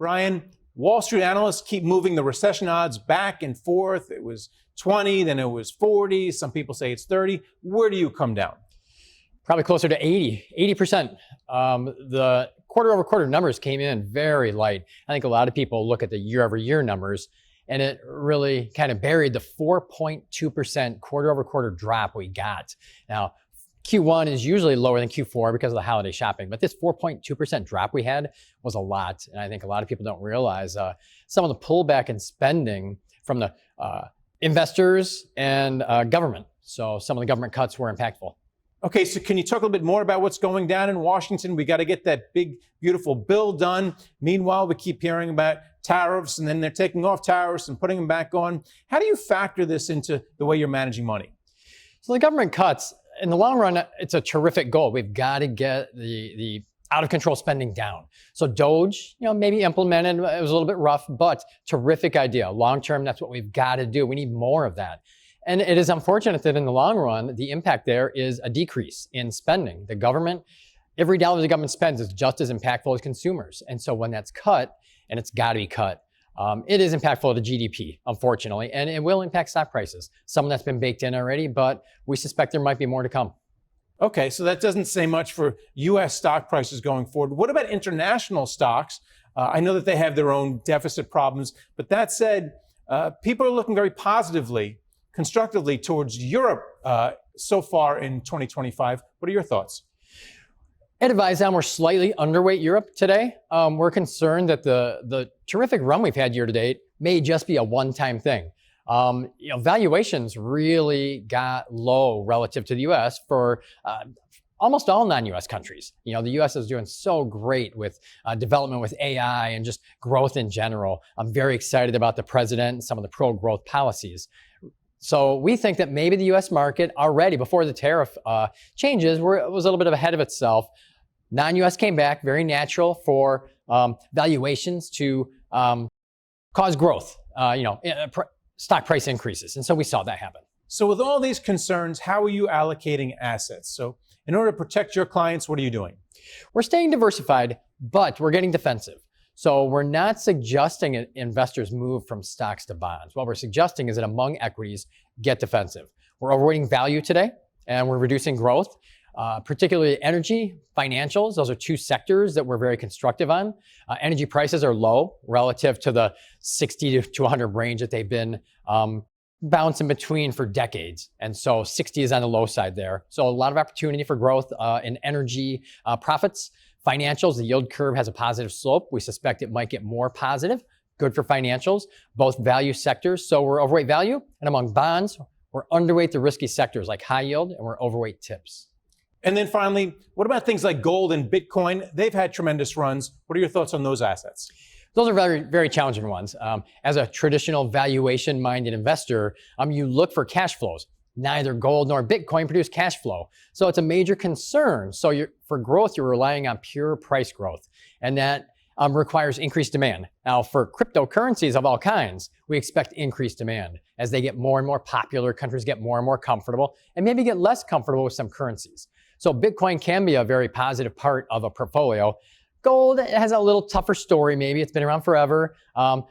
Brian, Wall Street analysts keep moving the recession odds back and forth. It was 20, then it was 40. Some people say it's 30. Where do you come down? Probably closer to 80%. The quarter over quarter numbers came in very light. I think a lot of people look at the year over year numbers, and it really kind of buried the 4.2% quarter over quarter drop we got. Now, Q1 is usually lower than Q4 because of the holiday shopping, but this 4.2% drop we had was a lot. And I think a lot of people don't realize some of the pullback in spending from the investors and government. So some of the government cuts were impactful. Okay, so can you talk a little bit more about what's going down in Washington? We got to get that big, beautiful bill done. Meanwhile, we keep hearing about tariffs, and then they're taking off tariffs and putting them back on. How do you factor this into the way you're managing money? So the government cuts, in the long run, it's a terrific goal. We've got to get the out of control spending down. So DOGE, maybe implemented, it was a little bit rough, but terrific idea. Long term, that's what we've got to do. We need more of that. And it is unfortunate that in the long run, the impact there is a decrease in spending. The government, every dollar the government spends is just as impactful as consumers. And so when that's cut, and it's got to be cut, it is impactful to GDP, unfortunately, and it will impact stock prices. Some of that's been baked in already, but we suspect there might be more to come. Okay, so that doesn't say much for U.S. stock prices going forward. What about international stocks? I know that they have their own deficit problems, but that said, people are looking very positively, constructively towards Europe so far in 2025. What are your thoughts? At Advyzon, we're slightly underweight Europe today. We're concerned that the terrific run we've had year to date may just be a one-time thing. Valuations really got low relative to the U.S. for almost all non-U.S. countries. The U.S. is doing so great with development with AI and just growth in general. I'm very excited about the president and some of the pro-growth policies. So we think that maybe the U.S. market already, before the tariff changes, was a little bit ahead of itself. Non-U.S. came back, very natural for valuations to cause growth, stock price increases. And so we saw that happen. So with all these concerns, how are you allocating assets? So in order to protect your clients, what are you doing? We're staying diversified, but we're getting defensive. So we're not suggesting investors move from stocks to bonds. What we're suggesting is that among equities, get defensive. We're overweighting value today, and we're reducing growth, particularly energy, financials. Those are two sectors that we're very constructive on. Energy prices are low relative to the 60 to 100 range that they've been bouncing between for decades. And so 60 is on the low side there. So a lot of opportunity for growth in energy profits. Financials, the yield curve has a positive slope. We suspect it might get more positive. Good for financials, both value sectors. So we're overweight value, and among bonds, we're underweight the risky sectors like high yield, and we're overweight tips. And then finally, what about things like gold and Bitcoin? They've had tremendous runs. What are your thoughts on those assets? Those are very, very challenging ones. As a traditional valuation-minded investor, you look for cash flows. Neither gold nor Bitcoin produce cash flow. So it's a major concern. So for growth, you're relying on pure price growth, and that requires increased demand. Now, for cryptocurrencies of all kinds, we expect increased demand as they get more and more popular, countries get more and more comfortable, and maybe get less comfortable with some currencies. So Bitcoin can be a very positive part of a portfolio. Gold has a little tougher story, maybe. It's been around forever.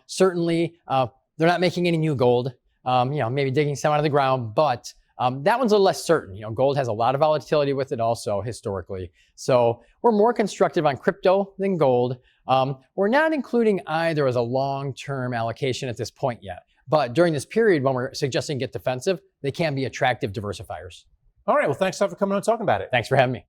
Certainly, they're not making any new gold. Maybe digging some out of the ground, but that one's a little less certain. Gold has a lot of volatility with it also historically. So we're more constructive on crypto than gold. We're not including either as a long-term allocation at this point yet. But during this period when we're suggesting get defensive, they can be attractive diversifiers. All right. Well, thanks for coming on and talking about it. Thanks for having me.